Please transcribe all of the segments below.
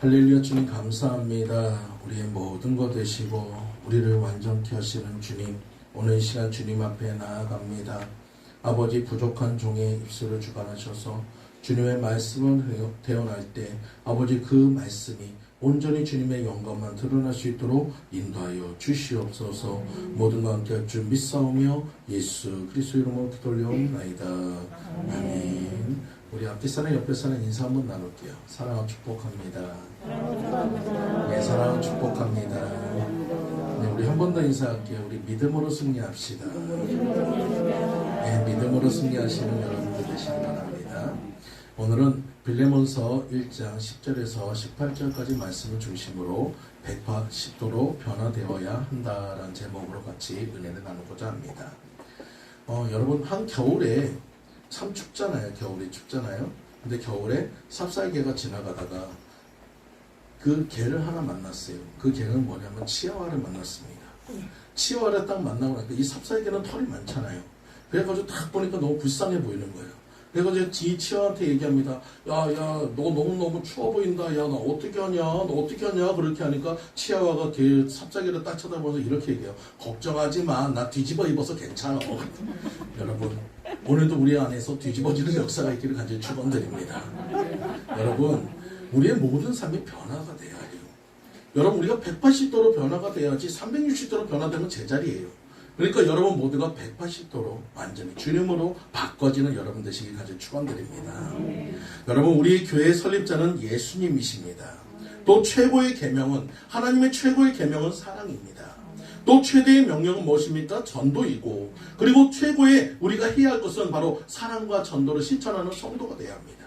할렐루야. 주님 감사합니다. 우리의 모든 것 되시고 우리를 완전케 하시는 주님, 오늘 이 시간 주님 앞에 나아갑니다. 아버지, 부족한 종의 입술을 주관하셔서 주님의 말씀을 태어날 때 아버지 그 말씀이 온전히 주님의 영광만 드러날 수 있도록 인도하여 주시옵소서. 모든 것 함께 할 줄 믿사오며 예수 그리스도 이름으로 기도 올려옵나이다. 아멘. 우리 앞에 사는 옆에 사는 인사 한번 나눌게요. 사랑하고 축복합니다. 네, 사랑하고 축복합니다. 네, 우리 한 번 더 인사할게요. 우리 믿음으로 승리합시다. 네, 믿음으로 승리하시는 여러분들 되시기 바랍니다. 오늘은 빌레몬서 1장 10절에서 18절까지 말씀을 중심으로 180도로 변화되어야 한다라는 제목으로 같이 은혜를 나누고자 합니다. 여러분, 한겨울에 참 춥잖아요. 겨울이 춥잖아요. 근데 겨울에 삽살개가 지나가다가 그 개를 하나 만났어요. 그 개는 뭐냐면 치아와를 만났습니다. 치아와를 딱 만나고 나니까 이 삽살개는 털이 많잖아요. 그래가지고 딱 보니까 너무 불쌍해 보이는 거예요. 그래가지고 이 치아한테 얘기합니다. 야, 너 너무 추워 보인다. 야, 너 어떻게 하냐? 그렇게 하니까 치아와가 개 삽살개를 딱 쳐다보면서 이렇게 얘기해요. 걱정하지 마. 나 뒤집어 입어서 괜찮아. 여러분, 오늘도 우리 안에서 뒤집어지는 역사가 있기를 간절히 축원드립니다. 여러분, 우리의 모든 삶이 변화가 돼야 해요. 여러분, 우리가 180도로 변화가 돼야지 360도로 변화되면 제자리예요. 그러니까 여러분 모두가 180도로 완전히 주님으로 바꿔지는 여러분 되시길 간절히 축원드립니다. 여러분, 우리 교회의 설립자는 예수님이십니다. 또 최고의 계명은, 하나님의 최고의 계명은 사랑입니다. 또 최대의 명령은 무엇입니까? 전도이고, 그리고 최고의 우리가 해야 할 것은 바로 사랑과 전도를 실천하는 성도가 되어야 합니다.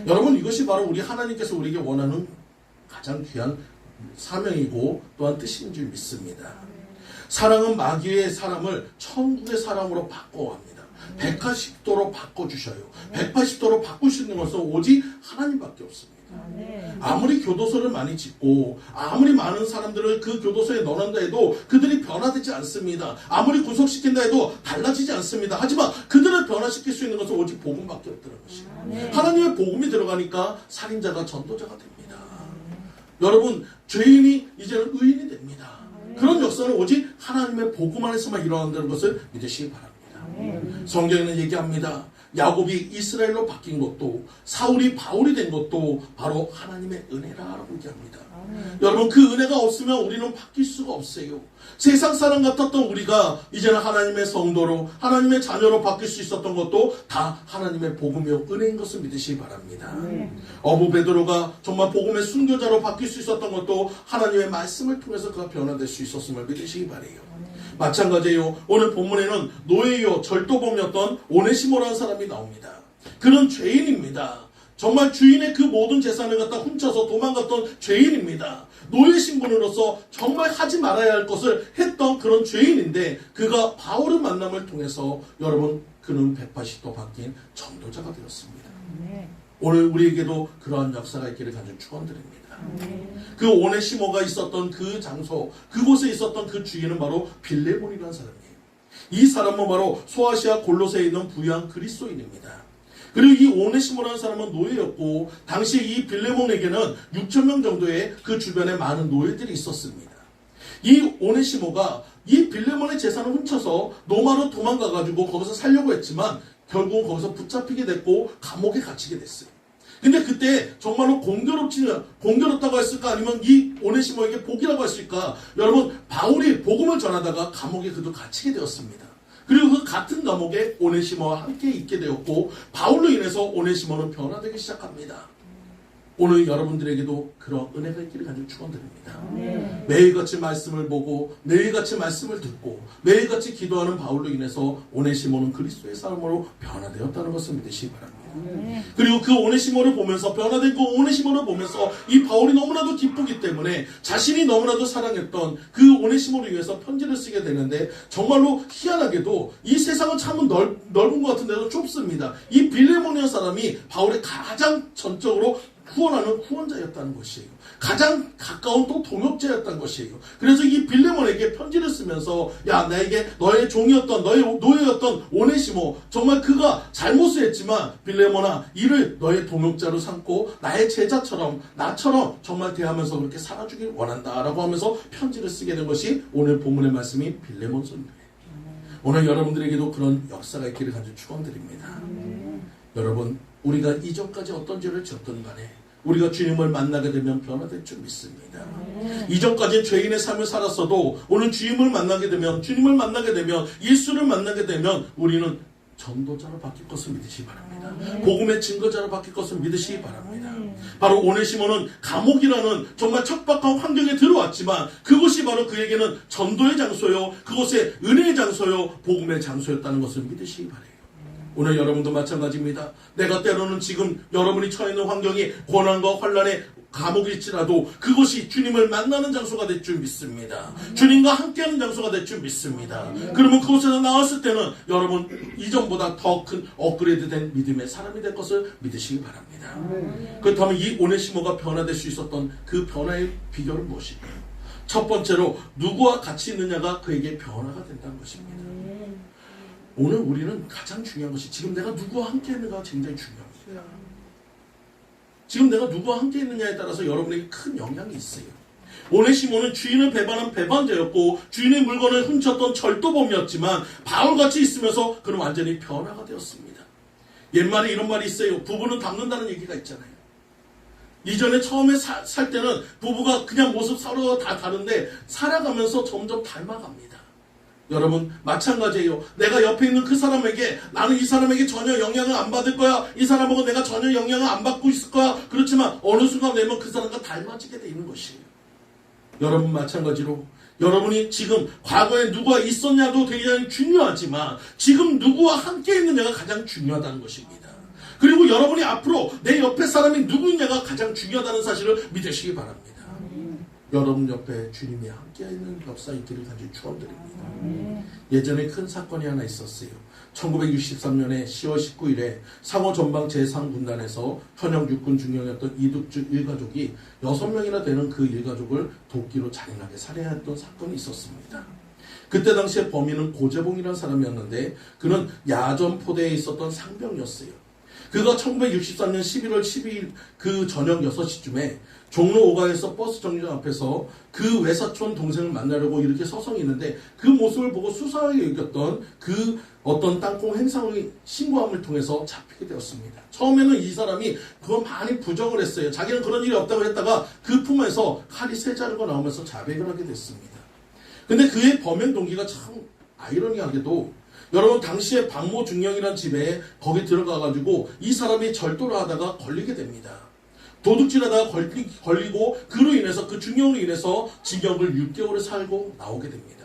여러분, 이것이 바로 우리 하나님께서 우리에게 원하는 가장 귀한 사명이고 또한 뜻인 줄 믿습니다. 사랑은 마귀의 사람을 천국의 사람으로 바꿔합니다. 180도로 바꿔주셔요. 180도로 바꾸시는 것은 오직 하나님밖에 없습니다. 아무리 교도소를 많이 짓고 아무리 많은 사람들을 그 교도소에 넣는다 해도 그들이 변화되지 않습니다. 아무리 구속시킨다 해도 달라지지 않습니다. 하지만 그들을 변화시킬 수 있는 것은 오직 복음밖에 없다는 것이에요. 하나님의 복음이 들어가니까 살인자가 전도자가 됩니다. 여러분, 죄인이 이제는 의인이 됩니다. 그런 역사는 오직 하나님의 복음 안에서만 일어난다는 것을 믿으시기 바랍니다. 성경에는 얘기합니다. 야곱이 이스라엘로 바뀐 것도, 사울이 바울이 된 것도 바로 하나님의 은혜라고 얘기합니다. 여러분, 그 은혜가 없으면 우리는 바뀔 수가 없어요. 세상 사람 같았던 우리가 이제는 하나님의 성도로, 하나님의 자녀로 바뀔 수 있었던 것도 다 하나님의 복음이요 은혜인 것을 믿으시기 바랍니다. 어부 베드로가 정말 복음의 순교자로 바뀔 수 있었던 것도 하나님의 말씀을 통해서 그가 변화될 수 있었음을 믿으시기 바라요. 마찬가지예요. 오늘 본문에는 노예요 절도범이었던 오네시모라는 사람이 나옵니다. 그는 죄인입니다. 정말 주인의 그 모든 재산을 갖다 훔쳐서 도망갔던 죄인입니다. 노예 신분으로서 정말 하지 말아야 할 것을 했던 그런 죄인인데, 그가 바울의 만남을 통해서 여러분, 그는 180도 바뀐 전도자가 되었습니다. 오늘 우리에게도 그러한 역사가 있기를 간절히 축원드립니다. 그 오네시모가 있었던 그 장소, 그곳에 있었던 그 주인은 바로 빌레몬이라는 사람이에요. 이 사람은 바로 소아시아 골로새에 있는 부유한 그리스도인입니다. 그리고 이 오네시모라는 사람은 노예였고, 당시 이 빌레몬에게는 6,000명 정도의 그 주변에 많은 노예들이 있었습니다. 이 오네시모가 이 빌레몬의 재산을 훔쳐서 로마로 도망가가지고 거기서 살려고 했지만 결국 거기서 붙잡히게 됐고 감옥에 갇히게 됐어요. 근데 그때 정말로 공교롭다고 했을까, 아니면 이 오네시모에게 복이라고 했을까? 여러분, 바울이 복음을 전하다가 감옥에 그도 갇히게 되었습니다. 그리고 그 같은 감옥에 오네시모와 함께 있게 되었고, 바울로 인해서 오네시모는 변화되기 시작합니다. 오늘 여러분들에게도 그런 은혜가 있기를 간절히 축원드립니다. 매일같이 말씀을 보고 매일같이 말씀을 듣고 매일같이 기도하는 바울로 인해서 오네시모는 그리스도의 사람으로 변화되었다는 것을 믿으시기 바랍니다. 그리고 그 오네시모를 보면서, 변화된 그 오네시모를 보면서 이 바울이 너무나도 기쁘기 때문에 자신이 너무나도 사랑했던 그 오네시모를 위해서 편지를 쓰게 되는데, 정말로 희한하게도 이 세상은 참 넓은 것 같은데도 좁습니다. 이 빌레몬이라는 사람이 바울의 가장 전적으로 후원하는 후원자였다는 것이에요. 가장 가까운 또 동역자였다는 것이에요. 그래서 이 빌레몬에게 편지를 쓰면서 야, 나에게 너의 종이었던 너의 노예였던 오네시모, 정말 그가 잘못을 했지만 빌레몬아, 이를 너의 동역자로 삼고 나의 제자처럼 나처럼 정말 대하면서 그렇게 살아주길 원한다 라고 하면서 편지를 쓰게 된 것이 오늘 본문의 말씀인 빌레몬서입니다. 오늘 여러분들에게도 그런 역사가 있기를 간절히 축원드립니다. 여러분, 우리가 이전까지 어떤 죄를 지었던 간에 우리가 주님을 만나게 되면 변화될 줄 믿습니다. 이전까지 죄인의 삶을 살았어도 오늘 주님을 만나게 되면, 주님을 만나게 되면, 예수를 만나게 되면 우리는 전도자로 바뀔 것을 믿으시기 바랍니다. 복음의 증거자로 바뀔 것을 믿으시기 바랍니다. 바로 오네시모는 감옥이라는 정말 척박한 환경에 들어왔지만 그것이 바로 그에게는 전도의 장소요, 그곳에 은혜의 장소요, 복음의 장소였다는 것을 믿으시기 바랍니다. 오늘 여러분도 마찬가지입니다. 내가 때로는 지금 여러분이 처해 있는 환경이 고난과 환난의 감옥일지라도 그것이 주님을 만나는 장소가 될 줄 믿습니다. 주님과 함께하는 장소가 될 줄 믿습니다. 그러면 그곳에서 나왔을 때는 여러분 이전보다 더 큰 업그레이드된 믿음의 사람이 될 것을 믿으시기 바랍니다. 그렇다면 이 오네시모가 변화될 수 있었던 그 변화의 비결은 무엇일까요? 첫 번째로 누구와 같이 있느냐가 그에게 변화가 된다는 것입니다. 오늘 우리는 가장 중요한 것이 지금 내가 누구와 함께 있는가가 굉장히 중요합니다. 지금 내가 누구와 함께 있느냐에 따라서 여러분에게 큰 영향이 있어요. 오네시모는 주인을 배반한 배반자였고 주인의 물건을 훔쳤던 절도범이었지만 바울같이 있으면서 그는 완전히 변화가 되었습니다. 옛말에 이런 말이 있어요. 부부는 닮는다는 얘기가 있잖아요. 이전에 처음에 살 때는 부부가 그냥 모습 서로 다 다른데 살아가면서 점점 닮아갑니다. 여러분 마찬가지예요. 내가 옆에 있는 그 사람에게 나는 이 사람에게 전혀 영향을 안 받을 거야. 이 사람하고 내가 전혀 영향을 안 받고 있을 거야. 그렇지만 어느 순간 되면 그 사람과 닮아지게 되는 것이에요. 여러분 마찬가지로 여러분이 지금 과거에 누가 있었냐도 굉장히 중요하지만 지금 누구와 함께 있느냐가 가장 중요하다는 것입니다. 그리고 여러분이 앞으로 내 옆에 사람이 누구냐가 가장 중요하다는 사실을 믿으시기 바랍니다. 여러분 옆에 주님이 함께 있는 역사 있기를 간절히 축원드립니다. 예전에 큰 사건이 하나 있었어요. 1963년에 10월 19일에 상호 전방 제3군단에서 현역 육군 중령이었던 이득주 일가족이 6명이나 되는 그 일가족을 도끼로 잔인하게 살해했던 사건이 있었습니다. 그때 당시에 범인은 고재봉이라는 사람이었는데 그는 야전 포대에 있었던 상병이었어요. 그가 1963년 11월 12일 그 저녁 6시쯤에 종로 5가에서 버스 정류장 앞에서 그 외사촌 동생을 만나려고 이렇게 서성이 있는데 그 모습을 보고 수상하게 여겼던 그 어떤 땅콩 행상의 신고함을 통해서 잡히게 되었습니다. 처음에는 이 사람이 그거 많이 부정을 했어요. 자기는 그런 일이 없다고 했다가 그 품에서 칼이 세 자루가 나오면서 자백을 하게 됐습니다. 근데 그의 범행 동기가 참 아이러니하게도 여러분 당시에 박모 중령이라는 집에 거기 들어가가지고 이 사람이 절도를 하다가 걸리게 됩니다. 도둑질하다가 걸리고 그로 인해서 그 중령으로 인해서 징역을 6개월을 살고 나오게 됩니다.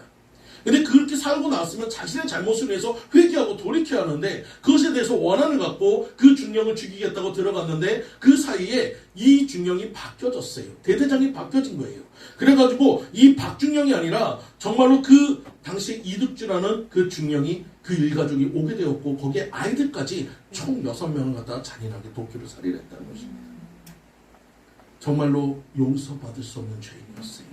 근데 그렇게 살고 나왔으면 자신의 잘못을 위해서 회개하고 돌이켜야 하는데 그것에 대해서 원한을 갖고 그 중령을 죽이겠다고 들어갔는데 그 사이에 이 중령이 바뀌어졌어요. 대대장이 바뀌어진 거예요. 그래가지고 이 박중령이 아니라 정말로 그 당시 이득주라는 그 중령이 그 일가족이 오게 되었고 거기에 아이들까지 총 6명을 갖다가 잔인하게 도끼로 살해했다는 것입니다. 정말로 용서받을 수 없는 죄인이었어요.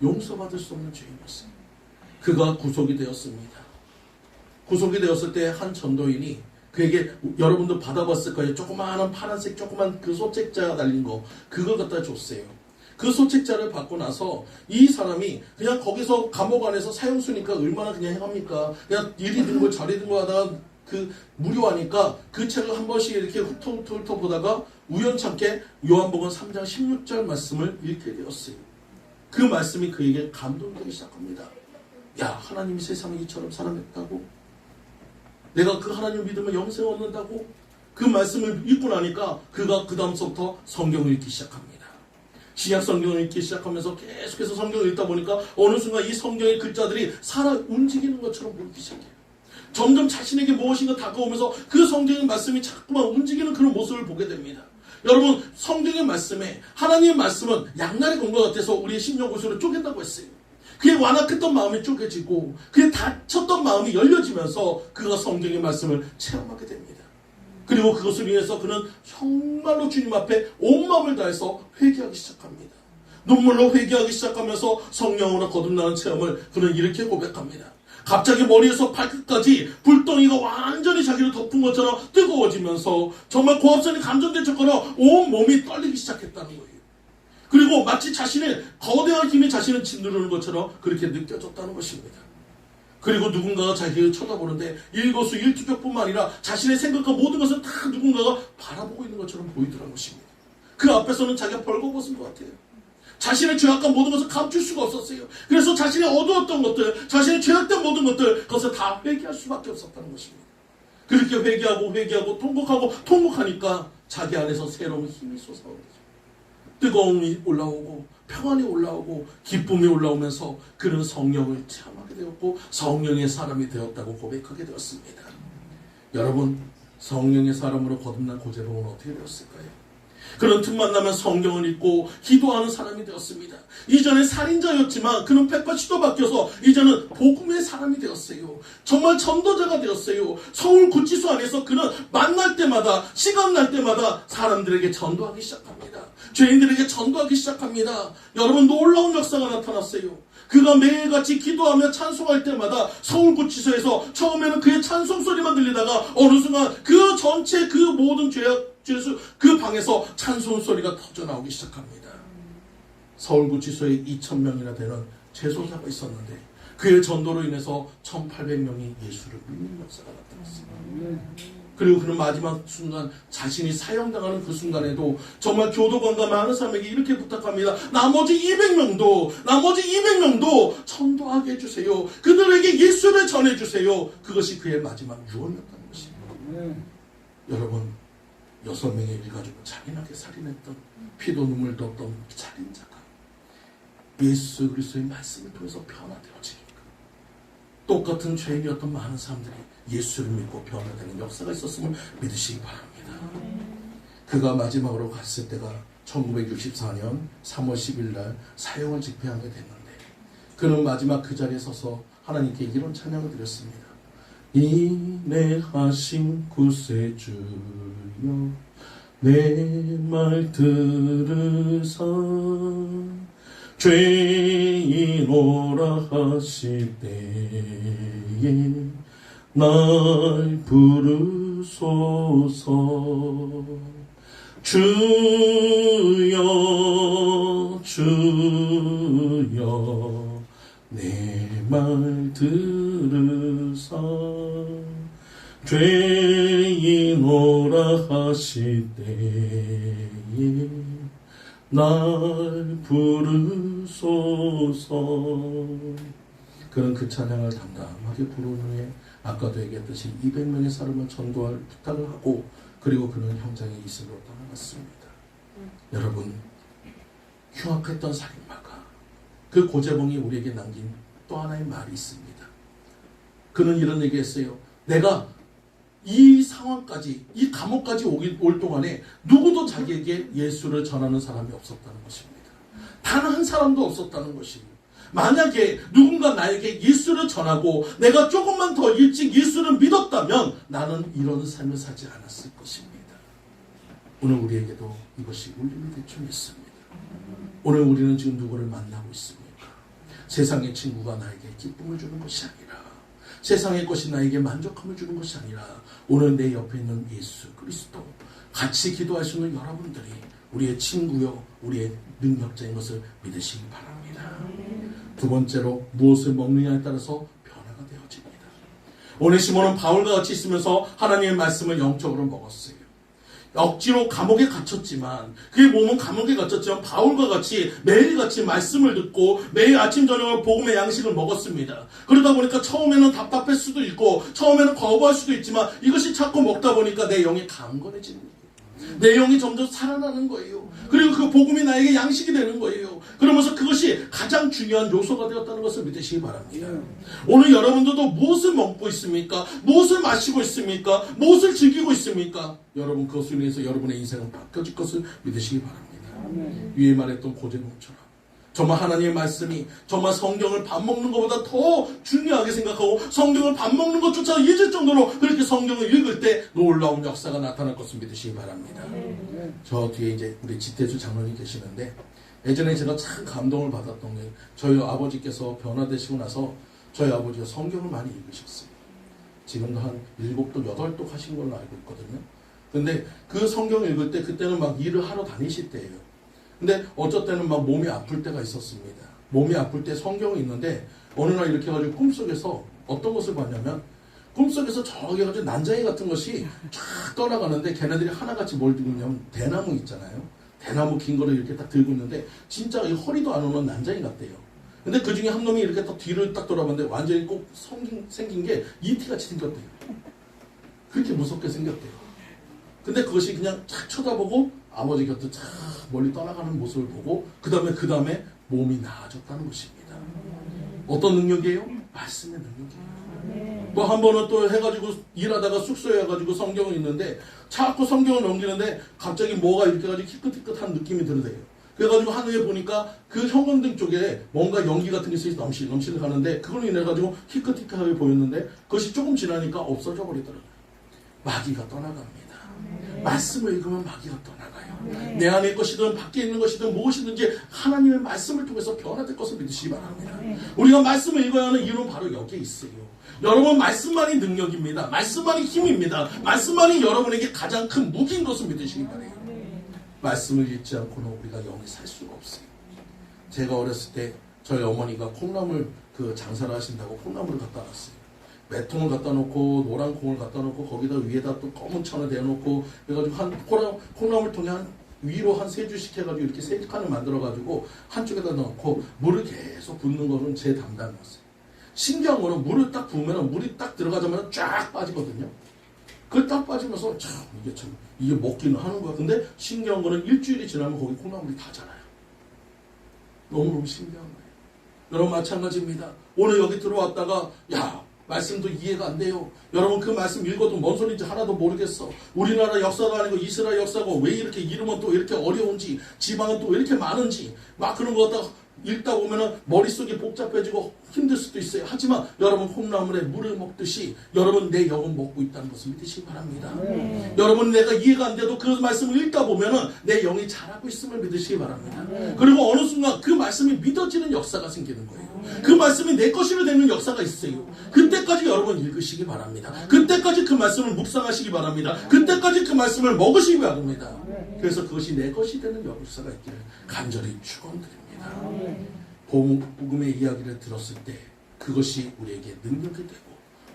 용서받을 수 없는 죄인이었어요. 그가 구속이 되었습니다. 구속이 되었을 때 한 전도인이 그에게 여러분도 받아봤을 거예요. 조그마한 파란색 조그만 그 소책자가 달린 거 그걸 갖다 줬어요. 그 소책자를 받고 나서 이 사람이 그냥 거기서 감옥 안에서 사형수니까 얼마나 그냥 행합니까? 그냥 이리 든 거 저리 든 거 하다가 그 무료하니까 그 책을 한 번씩 이렇게 훑어 보다가 우연찮게 요한복음 3장 16절 말씀을 읽게 되었어요. 그 말씀이 그에게 감동되기 시작합니다. 야, 하나님이 세상을 이처럼 사랑했다고? 내가 그 하나님 믿으면 영생 얻는다고? 그 말씀을 읽고 나니까 그가 그 다음서부터 성경을 읽기 시작합니다. 신약 성경을 읽기 시작하면서 계속해서 성경을 읽다 보니까 어느 순간 이 성경의 글자들이 살아 움직이는 것처럼 보이기 시작해요. 점점 자신에게 무엇인가 다가오면서 그 성경의 말씀이 자꾸만 움직이는 그런 모습을 보게 됩니다. 여러분 성경의 말씀에 하나님의 말씀은 양날의 검과 같아서 우리의 심령 구슬을 쪼갠다고 했어요. 그의 완악했던 마음이 쪼개지고 그의 다쳤던 마음이 열려지면서 그가 성경의 말씀을 체험하게 됩니다. 그리고 그것을 위해서 그는 정말로 주님 앞에 온 마음을 다해서 회개하기 시작합니다. 눈물로 회개하기 시작하면서 성령으로 거듭나는 체험을 그는 이렇게 고백합니다. 갑자기 머리에서 발끝까지 불덩이가 완전히 자기를 덮은 것처럼 뜨거워지면서 정말 고압선이 감전된 척처럼 온 몸이 떨리기 시작했다는 거예요. 그리고 마치 자신의 거대한 힘이 자신을 짓누르는 것처럼 그렇게 느껴졌다는 것입니다. 그리고 누군가가 자기를 쳐다보는데 일거수일투족뿐만 아니라 자신의 생각과 모든 것을 다 누군가가 바라보고 있는 것처럼 보이더라는 것입니다. 그 앞에서는 자기가 벌거벗은 것 같아요. 자신의 죄악과 모든 것을 감출 수가 없었어요. 그래서 자신의 어두웠던 것들, 자신의 죄악된 모든 것들, 그것을 다 회개할 수밖에 없었다는 것입니다. 그렇게 회개하고 통곡하니까 자기 안에서 새로운 힘이 솟아오르죠. 뜨거움이 올라오고 평안이 올라오고 기쁨이 올라오면서 그는 성령을 체험하게 되었고 성령의 사람이 되었다고 고백하게 되었습니다. 여러분, 성령의 사람으로 거듭난 고재봉은 어떻게 되었을까요? 그는 틈만 나면 성경을 읽고 기도하는 사람이 되었습니다. 이전에 살인자였지만 그는 180도 바뀌어서 이제는 복음의 사람이 되었어요. 정말 전도자가 되었어요. 서울 구치소 안에서 그는 만날 때마다, 시간 날 때마다 사람들에게 전도하기 시작합니다. 죄인들에게 전도하기 시작합니다. 여러분, 놀라운 역사가 나타났어요. 그가 매일같이 기도하며 찬송할 때마다 서울구치소에서 처음에는 그의 찬송 소리만 들리다가 어느 순간 그 전체 그 모든 죄수 그 방에서 찬송 소리가 터져나오기 시작합니다. 서울구치소에 2,000명이나 되는 재소자가 있었는데 그의 전도로 인해서 1,800명이 예수를 믿는 역사가 나타났습니다. 그리고 그는 마지막 순간 자신이 사형당하는 그 순간에도 정말 교도관과 많은 사람에게 이렇게 부탁합니다. 나머지 200명도 전도하게 해주세요. 그들에게 예수를 전해주세요. 그것이 그의 마지막 유언이었다는 것입니다. 여러분, 6명의 일가족을 잔인하게 살인했던 피도 눈물도 없던 살인자가 예수 그리스도의 말씀을 통해서 변화되어지니까 똑같은 죄인이었던 많은 사람들이 예수를 믿고 변화되는 역사가 있었음을 믿으시기 바랍니다. 그가 마지막으로 갔을 때가 1964년 3월 10일 날 사형을 집행하게 됐는데 그는 마지막 그 자리에 서서 하나님께 이런 찬양을 드렸습니다. 인내하신 구세주여 내 말 들으사 죄인 오라 하실 때에 날 부르소서. 주여 주여 내 말 들으사 죄인 오라 하실 때에 날 부르소서. 그는 그 찬양을 담담하게 부른 후에 아까도 얘기했듯이 200명의 사람을 전도할 부탁을 하고 그리고 그는 현장에 이슬로 떠나갔습니다. 여러분, 흉악했던 살인마가 그 고재봉이 우리에게 남긴 또 하나의 말이 있습니다. 그는 이런 얘기했어요. 내가 이 상황까지, 이 감옥까지 올 동안에 누구도 자기에게 예수를 전하는 사람이 없었다는 것입니다. 단 한 사람도 없었다는 것입니다. 만약에 누군가 나에게 예수를 전하고 내가 조금만 더 일찍 예수를 믿었다면 나는 이런 삶을 살지 않았을 것입니다. 오늘 우리에게도 이것이 울림이 될 줄 믿습니다. 오늘 우리는 지금 누구를 만나고 있습니까? 세상의 친구가 나에게 기쁨을 주는 것이 아니라 세상의 것이 나에게 만족함을 주는 것이 아니라 오늘 내 옆에 있는 예수 그리스도 같이 기도할 수 있는 여러분들이 우리의 친구요 우리의 능력자인 것을 믿으시기 바랍니다. 두 번째로 무엇을 먹느냐에 따라서 변화가 되어집니다. 오네시모는 바울과 같이 있으면서 하나님의 말씀을 영적으로 먹었어요. 억지로 감옥에 갇혔지만 그의 몸은 감옥에 갇혔지만 바울과 같이 매일같이 말씀을 듣고 매일 아침 저녁을 복음의 양식을 먹었습니다. 그러다 보니까 처음에는 답답할 수도 있고 처음에는 거부할 수도 있지만 이것이 자꾸 먹다 보니까 내 영이 강건해지는 거예요. 내 영이 점점 살아나는 거예요. 그리고 그 복음이 나에게 양식이 되는 거예요. 그러면서 그것이 가장 중요한 요소가 되었다는 것을 믿으시기 바랍니다. 오늘 여러분들도 무엇을 먹고 있습니까? 무엇을 마시고 있습니까? 무엇을 즐기고 있습니까? 여러분 그것을 위해서 여러분의 인생은 바뀌어질 것을 믿으시기 바랍니다. 위에 말했던 고재봉처럼 정말 하나님의 말씀이 정말 성경을 밥 먹는 것보다 더 중요하게 생각하고 성경을 밥 먹는 것조차 잊을 정도로 그렇게 성경을 읽을 때 놀라운 역사가 나타날 것을 믿으시기 바랍니다. 저 뒤에 이제 우리 지태주 장로님 계시는데 예전에 제가 참 감동을 받았던 게 저희 아버지께서 변화되시고 나서 저희 아버지가 성경을 많이 읽으셨어요. 지금도 한 7독, 8독 하신 걸로 알고 있거든요. 근데 그 성경 읽을 때 그때는 막 일을 하러 다니실 때예요. 근데 어쩔 때는 막 몸이 아플 때가 있었습니다. 몸이 아플 때 성경이 있는데 어느 날 이렇게 해가지고 꿈속에서 어떤 것을 봤냐면 꿈속에서 저기 해가지고 난장이 같은 것이 쫙 떠나가는데 걔네들이 하나같이 뭘 들고 있냐면 대나무 있잖아요. 대나무 긴 거를 이렇게 딱 들고 있는데 진짜 이 허리도 안 오는 난장이 같대요. 근데 그 중에 한 놈이 이렇게 딱 뒤를 딱 돌아봤는데 완전히 꼭 생긴 게 이티같이 생겼대요. 그렇게 무섭게 생겼대요. 근데 그것이 그냥 착 쳐다보고 아버지 곁을 착 멀리 떠나가는 모습을 보고 그 다음에 몸이 나아졌다는 것입니다. 어떤 능력이에요? 말씀의 능력이에요. 뭐 한 번은 또 해가지고 일하다가 숙소에 가가지고 성경을 읽는데 자꾸 성경을 넘기는데 갑자기 뭐가 이렇게 해가지고 희끗희끗한 느낌이 드는데요. 그래가지고 하늘에 보니까 그 형광등 쪽에 뭔가 연기 같은 게 있어서 넘실 가는데 그걸로 인해가지고 희끗희끗하게 보였는데 그것이 조금 지나니까 없어져 버리더라고요. 마귀가 떠나갑니다. 말씀을 읽으면 마귀가 떠나가요. 내 안에 것이든 밖에 있는 것이든 무엇이든지 하나님의 말씀을 통해서 변화될 것을 믿으시기 바랍니다. 우리가 말씀을 읽어야 하는 이유는 바로 여기에 있어요. 여러분 말씀만이 능력입니다. 말씀만이 힘입니다. 말씀만이 여러분에게 가장 큰 무기인 것을 믿으시기 바라요. 말씀을 읽지 않고는 우리가 영이 살 수가 없어요. 제가 어렸을 때 저희 어머니가 콩나물 장사를 하신다고 콩나물을 갖다 놨어요. 몇 통을 갖다 놓고 노란 콩을 갖다 놓고 거기다 위에다 또 검은 천을 대놓고 그래가지고 한 콩나물 통에 위로 한 3줄씩 해가지고 이렇게 3칸을 만들어가지고 한쪽에다 넣고 물을 계속 붓는 거는 제 담당이었어요. 신기한 거는 물을 딱 부으면 물이 딱 들어가자마자 쫙 빠지거든요. 그걸 딱 빠지면서 이게 먹기는 하는 거야. 근데 신기한 거는 일주일이 지나면 거기 콩나물이 다 자라요. 너무너무 신기한 거예요. 여러분 마찬가지입니다. 오늘 여기 들어왔다가 말씀도 이해가 안 돼요. 여러분 그 말씀 읽어도 뭔 소리인지 하나도 모르겠어. 우리나라 역사가 아니고 이스라엘 역사고 왜 이렇게 이름은 또 이렇게 어려운지 지방은 또 왜 이렇게 많은지 막 그런 거 갖다가 읽다 보면은 머릿속이 복잡해지고 힘들 수도 있어요. 하지만 여러분 콩나물에 물을 먹듯이 여러분 내 영은 먹고 있다는 것을 믿으시기 바랍니다. 여러분 내가 이해가 안 돼도 그 말씀을 읽다 보면은 내 영이 자라고 있음을 믿으시기 바랍니다. 그리고 어느 순간 그 말씀이 믿어지는 역사가 생기는 거예요. 그 말씀이 내 것이로 되는 역사가 있어요. 그때까지 여러분 읽으시기 바랍니다. 그때까지 그 말씀을 묵상하시기 바랍니다. 그때까지 그 말씀을 먹으시기 바랍니다. 그래서 그것이 내 것이 되는 역사가 있기를 간절히 축원드립니다. 복음의 이야기를 들었을 때 그것이 우리에게 능력이 되고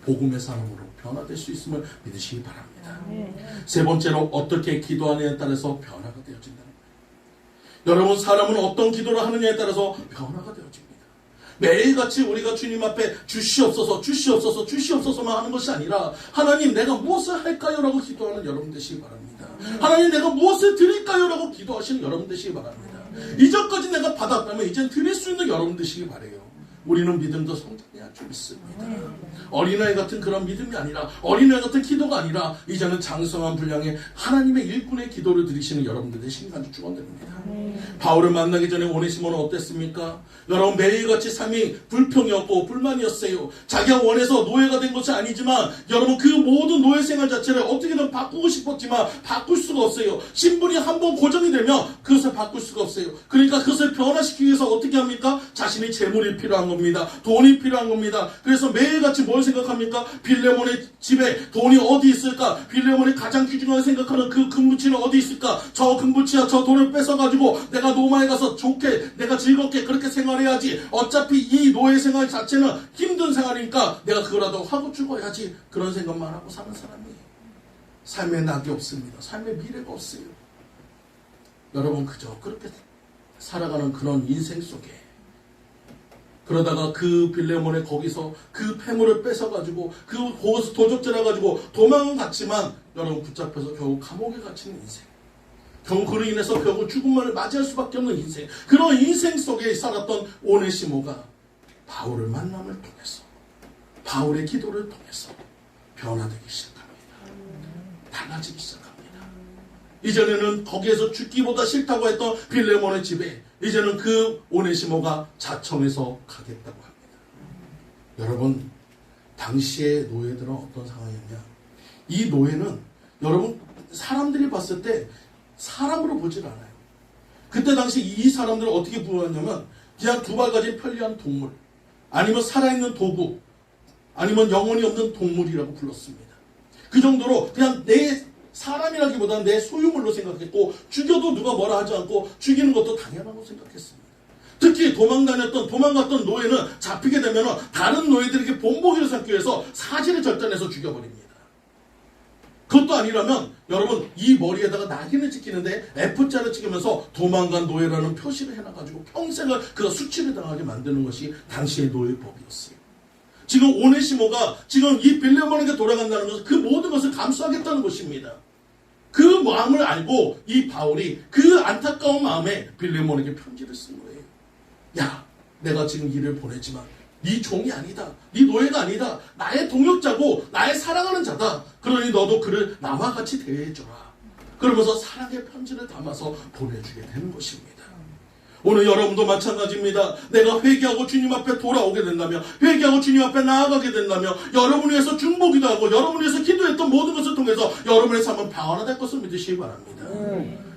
복음의 사람으로 변화될 수 있음을 믿으시기 바랍니다. 세 번째로 어떻게 기도하느냐에 따라서 변화가 되어진다는 거예요. 여러분 사람은 어떤 기도를 하느냐에 따라서 변화가 되어집니다. 매일같이 우리가 주님 앞에 주시옵소서만 하는 것이 아니라 하나님 내가 무엇을 할까요? 라고 기도하는 여러분 되시기 바랍니다. 하나님 내가 무엇을 드릴까요? 라고 기도하시는 여러분 되시기 바랍니다. 이전까지 내가 받았다면 이젠 드릴 수 있는 여러분 되시기 바라요. 우리는 믿음도 성장해야 좀 있습니다. 어린아이 같은 그런 믿음이 아니라 어린아이 같은 기도가 아니라 이제는 장성한 분량의 하나님의 일꾼의 기도를 드리시는 여러분들 되시기 간절히 축원드립니다. 바울을 만나기 전에 오네시모는 어땠습니까? 여러분 매일같이 삶이 불평이었고 불만이었어요. 자기가 원해서 노예가 된 것이 아니지만 여러분 그 모든 노예 생활 자체를 어떻게든 바꾸고 싶었지만 바꿀 수가 없어요. 신분이 한번 고정이 되면 그것을 바꿀 수가 없어요. 그러니까 그것을 변화시키기 위해서 어떻게 합니까? 자신의 재물이 필요한 겁니다. 돈이 필요한 겁니다. 그래서 매일같이 뭘 생각합니까? 빌레몬의 집에 돈이 어디 있을까? 빌레몬이 가장 귀중하게 생각하는 그 금부치는 어디 있을까? 저 금부치야 저 돈을 뺏어가지고 내가 로마에 가서 좋게 내가 즐겁게 그렇게 생활해야지. 어차피 이 노예 생활 자체는 힘든 생활이니까 내가 그거라도 하고 죽어야지. 그런 생각만 하고 사는 사람이 삶의 낙이 없습니다. 삶의 미래가 없어요. 여러분 그저 그렇게 살아가는 그런 인생 속에 그러다가 그 빌레몬의 거기서 그 폐물을 뺏어가지고 거기서 도적질해가지고 도망은 갔지만 여러분 붙잡혀서 결국 감옥에 갇히는 인생. 결국 그로 인해서 결국 죽음을 맞이할 수밖에 없는 인생. 그런 인생 속에 살았던 오네시모가 바울을 만남을 통해서 바울의 기도를 통해서 변화되기 시작합니다. 달라지기 시작합니다. 이전에는 거기에서 죽기보다 싫다고 했던 빌레몬의 집에 이제는 그 오네시모가 자청해서 가겠다고 합니다. 여러분, 당시의 노예들은 어떤 상황이었냐? 이 노예는 여러분 사람들이 봤을 때 사람으로 보질 않아요. 그때 당시 이 사람들을 어떻게 부르냐면 그냥 두 발 가진 편리한 동물, 아니면 살아있는 도구, 아니면 영혼이 없는 동물이라고 불렀습니다. 그 정도로 그냥 내 사람이라기보다는 내 소유물로 생각했고, 죽여도 누가 뭐라 하지 않고 죽이는 것도 당연하고 생각했습니다. 특히 도망갔던 노예는 잡히게 되면 다른 노예들에게 본보기를 삼기 위해서 사지를 절단해서 죽여버립니다. 그것도 아니라면 여러분 이 머리에다가 낙인을 찍히는데 F자를 찍으면서 도망간 노예라는 표시를 해놔가지고 평생을 그 수치를 당하게 만드는 것이 당시의 노예법이었어요. 지금 오네시모가 지금 이 빌레몬에게 돌아간다는 것은 그 모든 것을 감수하겠다는 것입니다. 그 마음을 알고 이 바울이 그 안타까운 마음에 빌레몬에게 편지를 쓴 거예요. 야, 내가 지금 일을 보냈지만 네 종이 아니다. 네 노예가 아니다. 나의 동역자고 나의 사랑하는 자다. 그러니 너도 그를 나와 같이 대해줘라. 그러면서 사랑의 편지를 담아서 보내주게 되는 것입니다. 오늘 여러분도 마찬가지입니다. 내가 회개하고 주님 앞에 돌아오게 된다면, 회개하고 주님 앞에 나아가게 된다면, 여러분을 위해서 중보기도 하고 여러분을 위해서 기도했던 모든 것을 통해서 여러분의 삶은 평안화될 것을 믿으시기 바랍니다.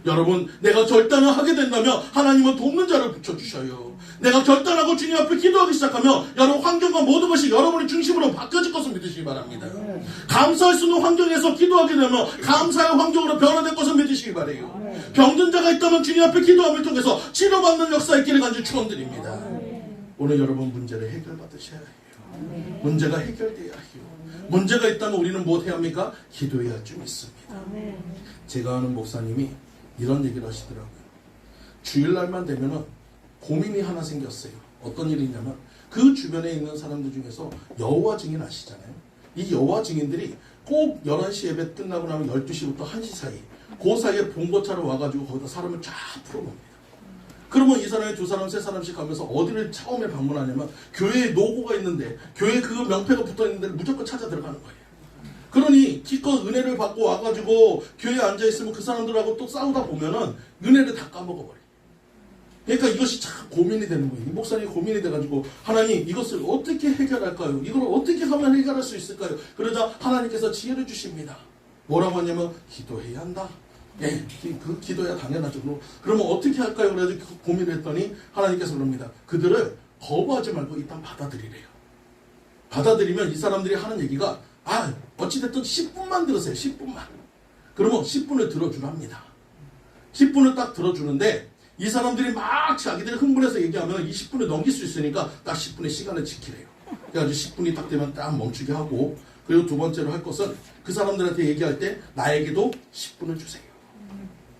여러분, 내가 결단을 하게 된다면 하나님은 돕는 자를 붙여주셔요. 내가 결단하고 주님 앞에 기도하기 시작하면 여러분 환경과 모든 것이 여러분의 중심으로 바뀌어질 것을 믿으시기 바랍니다. 감사할 수 있는 환경에서 기도하게 되면 감사의 환경으로 변화될 것을 믿으시기 바라요. 병든 자가 있다면 주님 앞에 기도함을 통해서 치료받는 역사의 길을 간절히 축원드립니다. 오늘 여러분 문제를 해결받으셔야 해요. 문제가 해결돼야 해요. 문제가 있다면 우리는 뭐 해야 합니까? 기도해야 할 줄 믿습니다. 제가 아는 목사님이 이런 얘기를 하시더라고요. 주일날만 되면은 고민이 하나 생겼어요. 어떤 일이 있냐면 그 주변에 있는 사람들 중에서 여호와 증인 아시잖아요. 이 여호와 증인들이 꼭 11시 예배 끝나고 나면 12시부터 1시 사이, 그 사이에 봉고차로 와가지고 거기다 사람을 쫙 풀어놓습니다. 그러면 이 사람이 두 사람, 세 사람씩 가면서 어디를 처음에 방문하냐면 교회에 노고가 있는데, 교회에 그 명패가 붙어있는 데를 무조건 찾아 들어가는 거예요. 그러니 기껏 은혜를 받고 와가지고 교회에 앉아있으면 그 사람들하고 또 싸우다 보면은 은혜를 다 까먹어버려요. 그러니까 이것이 참 고민이 되는 거예요. 이 목사님이 고민이 돼가지고 하나님 이것을 어떻게 해결할까요? 이걸 어떻게 하면 해결할 수 있을까요? 그러자 하나님께서 지혜를 주십니다. 뭐라고 하냐면 기도해야 한다. 예, 그 기도야 당연하죠. 그러면 어떻게 할까요? 그래서 고민을 했더니 하나님께서 그럽니다. 그들을 거부하지 말고 일단 받아들이래요. 받아들이면 이 사람들이 하는 얘기가 어찌됐든 10분만 들으세요. 10분만. 그러면 10분을 들어주랍니다. 10분을 딱 들어주는데 이 사람들이 막 자기들이 흥분해서 얘기하면 20분을 넘길 수 있으니까 딱 10분의 시간을 지키래요. 그래가지고 10분이 딱 되면 딱 멈추게 하고, 그리고 두 번째로 할 것은 그 사람들한테 얘기할 때 나에게도 10분을 주세요.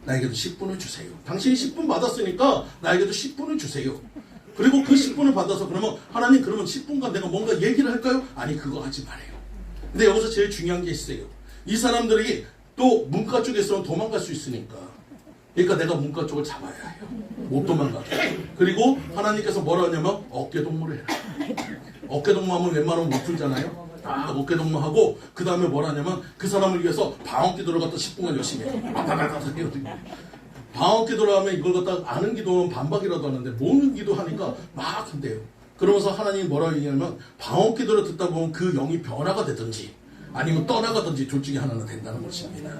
나에게도 10분을 주세요. 당신이 10분 받았으니까 나에게도 10분을 주세요. 그리고 그 10분을 받아서 그러면 하나님 그러면 10분간 내가 뭔가 얘기를 할까요? 아니 그거 하지 말아요. 근데 여기서 제일 중요한 게 있어요. 이 사람들이 또 문과 쪽에 있으면 도망갈 수 있으니까, 그러니까 내가 문과 쪽을 잡아야 해요. 못 도망가게. 그리고 하나님께서 뭐라 하냐면 어깨동무를 해라. 어깨동무하면 웬만하면 못 풀잖아요. 딱 어깨동무하고 그 다음에 뭐라 하냐면 그 사람을 위해서 방언기도를 갖다 10분간 열심히 해요. 방언기도를 하면 이걸 갖다 아는 기도는 반박이라도 하는데 모르는 기도 하니까 막 한대요. 그러면서 하나님이 뭐라고 얘기하냐면 방언기도를 듣다 보면 그 영이 변화가 되든지 아니면 떠나가든지 둘 중에 하나는 된다는 것입니다.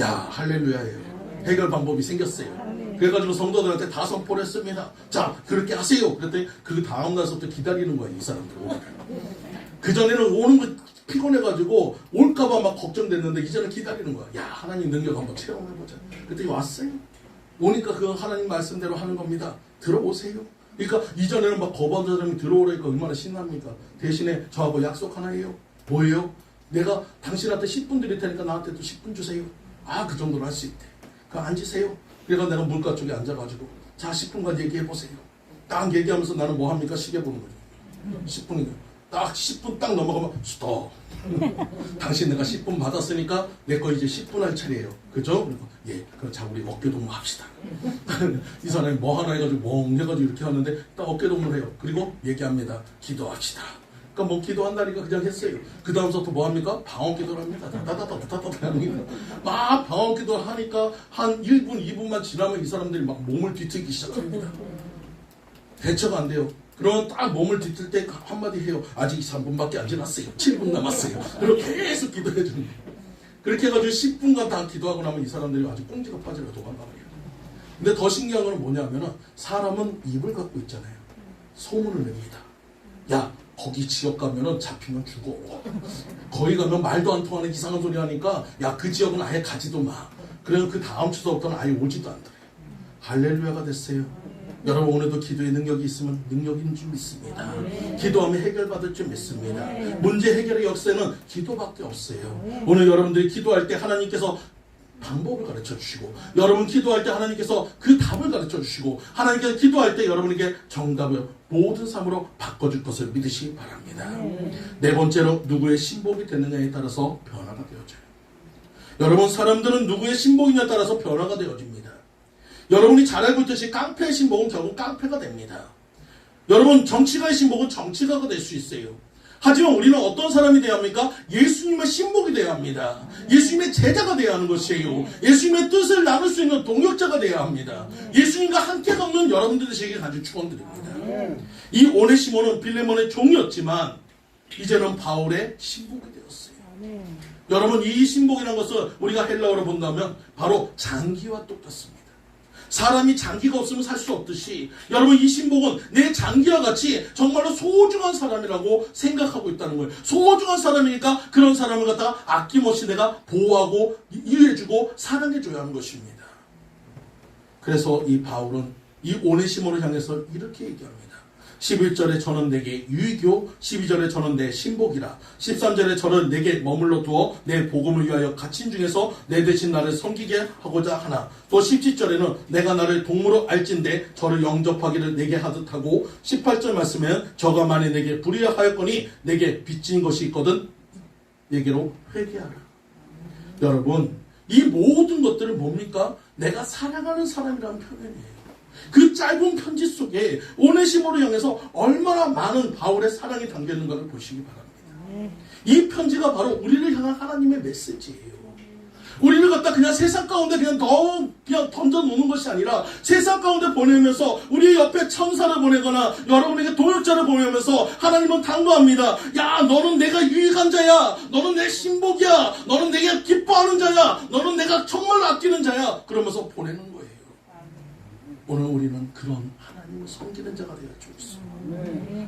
야, 할렐루야예요. 해결 방법이 생겼어요. 그래가지고 성도들한테 다 선포를 했습니다. 자, 그렇게 하세요. 그랬더니 그 다음 날서부터 기다리는 거예요. 이 사람들 오기를. 그전에는 오는 거 피곤해가지고 올까봐 막 걱정됐는데 이제는 기다리는 거야. 야, 하나님 능력 한번 체험해보자. 그랬더니 왔어요. 오니까 그 하나님 말씀대로 하는 겁니다. 들어오세요. 그러니까 이전에는 막 거부하던 사람이 들어오라니까 얼마나 신납니까? 대신에 저하고 약속 하나 해요. 뭐예요? 내가 당신한테 10분 드릴 테니까 나한테도 10분 주세요. 그 정도로 할 수 있대. 앉으세요. 그래서 내가 물가 쪽에 앉아가지고 자 10분간 얘기해보세요. 딱 얘기하면서 나는 뭐 합니까? 시계 보는 거죠. 10분이요. 딱 10분 딱 넘어가면 스톱. 당신 내가 10분 받았으니까 내 거 이제 10분 할 차례예요. 그죠? 그리고 예, 그럼 자 우리 어깨동무 합시다. 이 사람이 뭐 하나 해가지고 멍 해가지고 이렇게 하는데 딱 어깨동무를 해요. 그리고 얘기합니다. 기도합시다. 그러니까 뭐 기도한다니까 그냥 했어요. 그 다음부터 뭐 합니까? 방언 기도를 합니다. 다다다다다다다 합니다. 막 방언 기도를 하니까 한 1분, 2분만 지나면 이 사람들이 막 몸을 뒤틀기 시작합니다. 대처가 안 돼요. 그러면 딱 몸을 뒤틀 때 한마디 해요. 아직 3분밖에 안 지났어요. 7분 남았어요. 그리고 계속 기도해 주는 거예요. 그렇게 해가지고 10분간 다 기도하고 나면 이 사람들이 아주 꽁지가 빠지고 도망가버려요. 근데 더 신기한 건 뭐냐면은 사람은 입을 갖고 있잖아요. 소문을 냅니다. 야, 거기 지역 가면은 잡히면 죽어. 거기 가면 말도 안 통하는 이상한 소리 하니까 야, 그 지역은 아예 가지도 마. 그래서 그 다음 주서부터는 아예 오지도 않더래요. 할렐루야가 됐어요. 여러분 오늘도 기도의 능력이 있으면 능력인 줄 믿습니다. 기도하면 해결받을 줄 믿습니다. 문제 해결의 역사는 기도밖에 없어요. 오늘 여러분들이 기도할 때 하나님께서 방법을 가르쳐 주시고 여러분 기도할 때 하나님께서 그 답을 가르쳐 주시고 하나님께서 기도할 때 여러분에게 정답을 모든 삶으로 바꿔줄 것을 믿으시기 바랍니다. 네 번째로 누구의 신복이 되느냐에 따라서 변화가 되어져요. 여러분 사람들은 누구의 신복이냐에 따라서 변화가 되어집니다. 여러분이 잘 알고 있듯이 깡패의 신복은 결국 깡패가 됩니다. 여러분 정치가의 신복은 정치가가 될 수 있어요. 하지만 우리는 어떤 사람이 되어야 합니까? 예수님의 신복이 되어야 합니다. 예수님의 제자가 되어야 하는 것이에요. 예수님의 뜻을 나눌 수 있는 동역자가 되어야 합니다. 예수님과 함께 걷는 여러분들 되시길 간절히 축원드립니다. 이 오네시모는 빌레몬의 종이었지만 이제는 바울의 신복이 되었어요. 여러분 이 신복이라는 것을 우리가 헬라어로 본다면 바로 장기와 똑같습니다. 사람이 장기가 없으면 살 수 없듯이 여러분 이 신복은 내 장기와 같이 정말로 소중한 사람이라고 생각하고 있다는 거예요. 소중한 사람이니까 그런 사람을 갖다가 아낌없이 내가 보호하고 이해해주고 사랑해줘야 하는 것입니다. 그래서 이 바울은 이 오네시모를 향해서 이렇게 얘기합니다. 11절에 저는 내게 유익요 12절에 저는 내 신복이라 13절에 저는 내게 머물러 두어 내 복음을 위하여 갇힌 중에서 내 대신 나를 섬기게 하고자 하나 또 17절에는 내가 나를 동무로 알진대 저를 영접하기를 내게 하듯 하고 18절 말씀에는 저가 만에 내게 불의하였거니 내게 빚진 것이 있거든 내게로 회개하라. 여러분 이 모든 것들은 뭡니까? 내가 사랑하는 사람이라는 표현이에요. 그 짧은 편지 속에 오네시모를 향해서 얼마나 많은 바울의 사랑이 담겨있는가를 보시기 바랍니다. 이 편지가 바로 우리를 향한 하나님의 메시지예요. 우리를 갖다 그냥 세상 가운데 그냥 던져놓는 것이 아니라 세상 가운데 보내면서 우리 옆에 천사를 보내거나 여러분에게 동역자를 보내면서 하나님은 당부합니다. 야, 너는 내가 유익한 자야. 너는 내 신복이야. 너는 내가 기뻐하는 자야. 너는 내가 정말 아끼는 자야. 그러면서 보내는 거예요. 오늘 우리는 그런 하나님을 섬기는 자가 되어 주옵소서.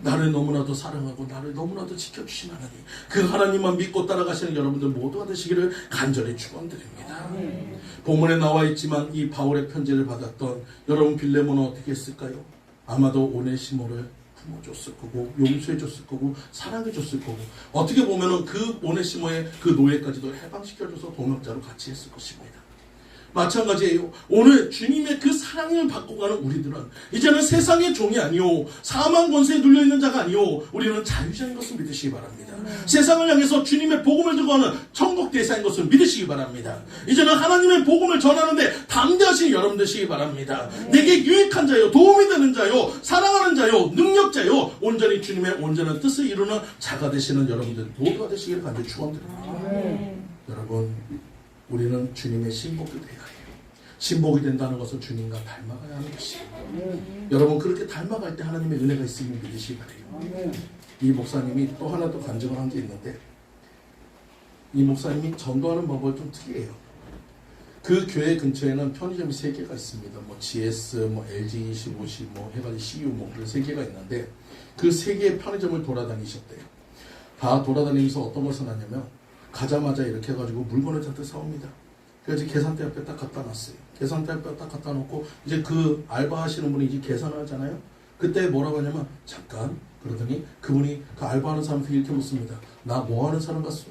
나를 너무나도 사랑하고 나를 너무나도 지켜주신 하나님, 그 하나님만 믿고 따라가시는 여러분들 모두가 되시기를 간절히 축원드립니다. 본문에 나와 있지만 이 바울의 편지를 받았던 여러분 빌레몬은 어떻게 했을까요? 아마도 오네시모를 품어줬을 거고 용서해줬을 거고 사랑해줬을 거고 어떻게 보면은 그 오네시모의 그 노예까지도 해방시켜줘서 동역자로 같이 했을 것입니다. 마찬가지예요. 오늘 주님의 그 사랑을 받고 가는 우리들은 이제는 세상의 종이 아니요 사망 권세에 눌려있는 자가 아니요 우리는 자유자인 것을 믿으시기 바랍니다. 세상을 향해서 주님의 복음을 들고 가는 천국 대사인 것을 믿으시기 바랍니다. 이제는 하나님의 복음을 전하는데 담대하신 여러분 되시기 바랍니다. 내게 유익한 자요 도움이 되는 자요 사랑하는 자요 능력자요 온전히 주님의 온전한 뜻을 이루는 자가 되시는 여러분들 모두가 되시기를 간절히 축원드립니다. 여러분 우리는 주님의 신복이 되어야 해요. 신복이 된다는 것은 주님과 닮아가야 하는 것이에요. 여러분 그렇게 닮아갈 때 하나님의 은혜가 있으면 믿으시기 바래요. 이 목사님이 또 하나 더 간증을 한 게 있는데 이 목사님이 전도하는 방법이 좀 특이해요. 그 교회 근처에는 편의점이 3개가 있습니다. 뭐 GS, 뭐 LG, 25C, 뭐 해가지고 CU 뭐 그런 3개가 있는데 그 3개의 편의점을 돌아다니셨대요. 다 돌아다니면서 어떤 것을 하냐면 가자마자 이렇게 해가지고 물건을 잔뜩 사옵니다. 그래서 계산대 앞에 딱 갖다 놨어요. 계산대 앞에 딱 갖다 놓고 이제 그 알바하시는 분이 이제 계산을 하잖아요. 그때 뭐라고 하냐면 잠깐 그러더니 그분이 그 알바하는 사람한테 이렇게 묻습니다. 나 뭐 하는 사람 같소?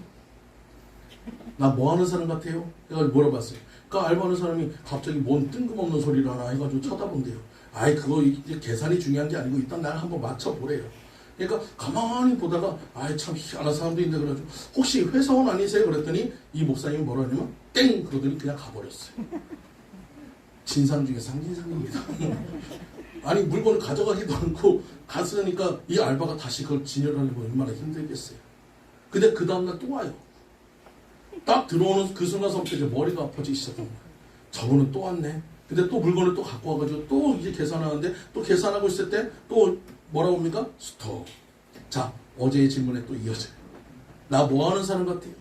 나 뭐 하는 사람 같아요? 해가지고 물어봤어요. 그 알바하는 사람이 갑자기 뭔 뜬금없는 소리를 하나 해가지고 쳐다본대요. 아이 그거 이제 계산이 중요한 게 아니고 일단 날 한번 맞춰보래요. 그러니까 가만히 보다가 아이 참 희한한 사람도 있는데 그래가지고 혹시 회사원 아니세요? 그랬더니 이 목사님이 뭐라 하냐면 땡! 그러더니 그냥 가버렸어요. 진상 중에 상진상입니다. 아니 물건을 가져가기도 않고 갔으니까 이 알바가 다시 그걸 진열하려면 얼마나 힘들겠어요. 근데 그 다음날 또 와요. 딱 들어오는 그 순간서부터 이제 머리가 아파지기 시작한 거예요. 저분은 또 왔네. 근데 또 물건을 또 갖고 와가지고 또 이제 계산하는데 또 계산하고 있을 때 또 뭐라고 합니까? 스톱. 자, 어제의 질문에 또 이어져요. 나 뭐 하는 사람 같아요?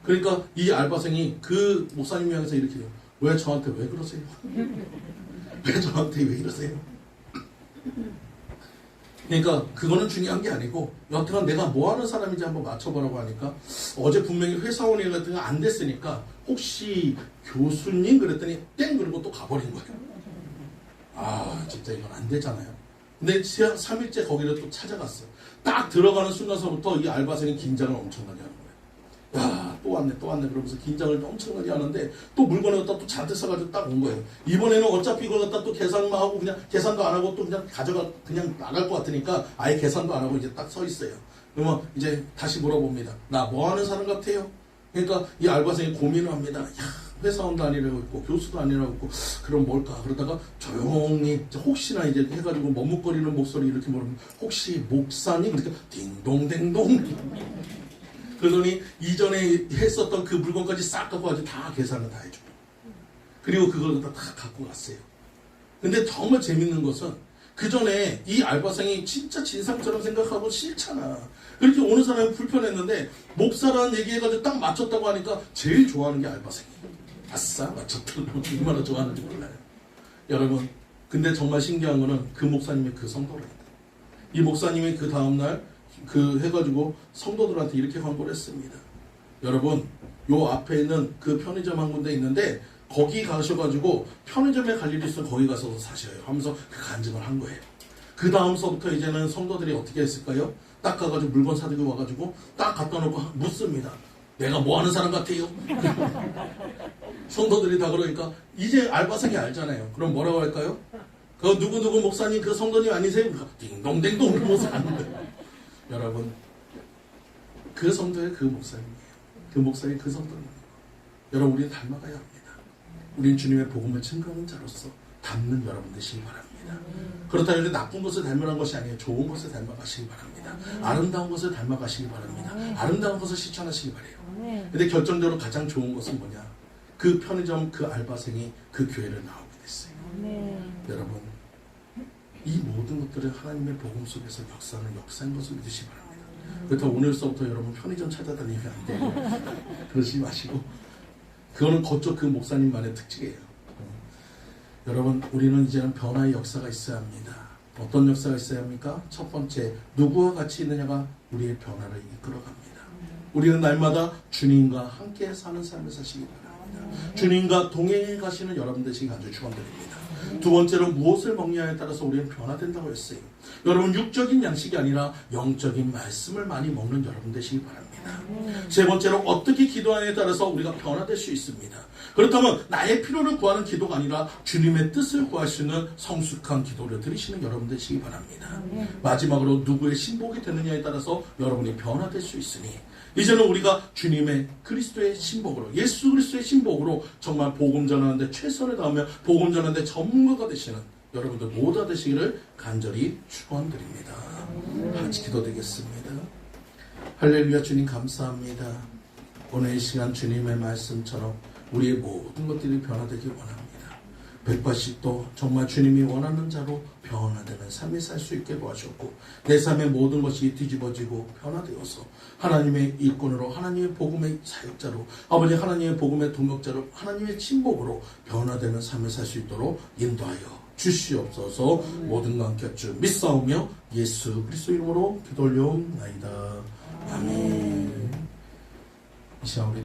그러니까 이 알바생이 그 목사님 향해서 이렇게 해요. 왜 저한테 왜 그러세요? 왜 저한테 왜 이러세요? 그러니까 그거는 중요한 게 아니고 여하튼 내가 뭐 하는 사람인지 한번 맞춰보라고 하니까 어제 분명히 회사원이 같은 거 안 됐으니까 혹시 교수님 그랬더니 땡 그러고 또 가버린 거예요. 아 진짜 이건 안 되잖아요. 근데 3일째 거기를 또 찾아갔어요. 딱 들어가는 순간서부터 이 알바생이 긴장을 엄청나게 하는 거예요. 야, 또 왔네, 또 왔네. 그러면서 긴장을 엄청나게 하는데 또 물건을 갖다 또 잔뜩 사가지고 딱 온 거예요. 이번에는 어차피 이걸 갖다 또 계산만 하고 그냥 계산도 안 하고 또 그냥 그냥 나갈 것 같으니까 아예 계산도 안 하고 이제 딱 서 있어요. 그러면 이제 다시 물어봅니다. 나 뭐 하는 사람 같아요? 그러니까 이 알바생이 고민을 합니다. 야, 회사원도 아니라고 있고 교수도 아니라고 있고 그럼 뭘까? 그러다가 조용히 혹시나 이제 해가지고 머뭇거리는 목소리 이렇게 물으면 혹시 목사님? 그러니까 딩동댕동 그러더니 이전에 했었던 그 물건까지 싹 갖고 가지고 다 계산을 다 해줘요. 그리고 그걸 다 갖고 갔어요. 근데 정말 재밌는 것은 그 전에 이 알바생이 진짜 진상처럼 생각하고 싫잖아. 그렇게 오는 사람이 불편했는데 목사라는 얘기해가지고 딱 맞췄다고 하니까 제일 좋아하는 게 알바생이에요. 아싸 맞췄다. 얼마나 좋아하는지 몰라요. 여러분 근데 정말 신기한 거는 그 목사님이 그 성도랍니다. 이 목사님이 그 다음날 그 해가지고 성도들한테 이렇게 광고를 했습니다. 여러분 요 앞에 있는 그 편의점 한 군데 있는데 거기 가셔가지고 편의점에 갈 일이 있으면 거기 가서 사셔요 하면서 그 간증을 한 거예요. 그 다음서부터 이제는 성도들이 어떻게 했을까요? 딱 가가지고 물건 사들고 와가지고 딱 갖다 놓고 묻습니다. 내가 뭐 하는 사람 같아요? 성도들이 다 그러니까 이제 알바생이 알잖아요. 그럼 뭐라고 할까요? 그 누구누구 목사님 그 성도님 아니세요? 딩동댕동 그러면서 가는 거예요. 여러분 그 성도의 그 목사님이에요. 그 목사님 그 성도님이에요. 여러분 우리는 닮아가야 합니다. 우리는 주님의 복음을 증거하는 자로서 닮는 여러분 되시기 바랍니다. 그렇다면 나쁜 것을 닮으라는 것이 아니에요. 좋은 것을 닮아가시기 바랍니다. 아름다운 것을 닮아가시기 바랍니다. 아름다운 것을 실천하시기 바래요. 근데 결정적으로 가장 좋은 것은 뭐냐? 그 편의점 그 알바생이 그 교회를 나오게 됐어요. 여러분 이 모든 것들은 하나님의 복음 속에서 역사하는 역사인 것을 믿으시기 바랍니다. 그렇다고 오늘서부터 여러분 편의점 찾아다니면 안 돼요. 그러지 마시고 그거는 그쪽 그 목사님만의 특징이에요. 여러분 우리는 이제는 변화의 역사가 있어야 합니다. 어떤 역사가 있어야 합니까? 첫 번째 누구와 같이 있느냐가 우리의 변화를 이끌어갑니다. 우리는 날마다 주님과 함께 사는 삶을 사시기 바랍니다. 주님과 동행해 가시는 여러분 되시기 간절히 축원드립니다. 두 번째로 무엇을 먹냐에 따라서 우리는 변화된다고 했어요. 여러분 육적인 양식이 아니라 영적인 말씀을 많이 먹는 여러분 되시기 바랍니다. 세 번째로 어떻게 기도하냐에 따라서 우리가 변화될 수 있습니다. 그렇다면 나의 필요를 구하는 기도가 아니라 주님의 뜻을 구할 수 있는 성숙한 기도를 드리시는 여러분 되시기 바랍니다. 마지막으로 누구의 신복이 되느냐에 따라서 여러분이 변화될 수 있으니 이제는 우리가 주님의 그리스도의 신복으로 예수 그리스도의 신복으로 정말 복음 전하는데 최선을 다하며 복음 전하는데 전문가가 되시는 여러분들 모두 되시기를 간절히 축원드립니다. 같이 기도드리겠습니다. 할렐루야. 주님 감사합니다. 오늘 이 시간 주님의 말씀처럼 우리의 모든 것들이 변화되길 원합니다. 180도 정말 주님이 원하는 자로 변화되는 삶을 살 수 있게 도와주셨고 내 삶의 모든 것이 뒤집어지고 변화되어서 하나님의 일꾼으로 하나님의 복음의 사역자로 아버지 하나님의 복음의 동역자로 하나님의 친복으로 변화되는 삶을 살 수 있도록 인도하여 주시옵소서. 모든 것 함께 주 믿사오며 예수 그리스도 이름으로 기도 올려옵나이다. 아멘. 이 시간 우리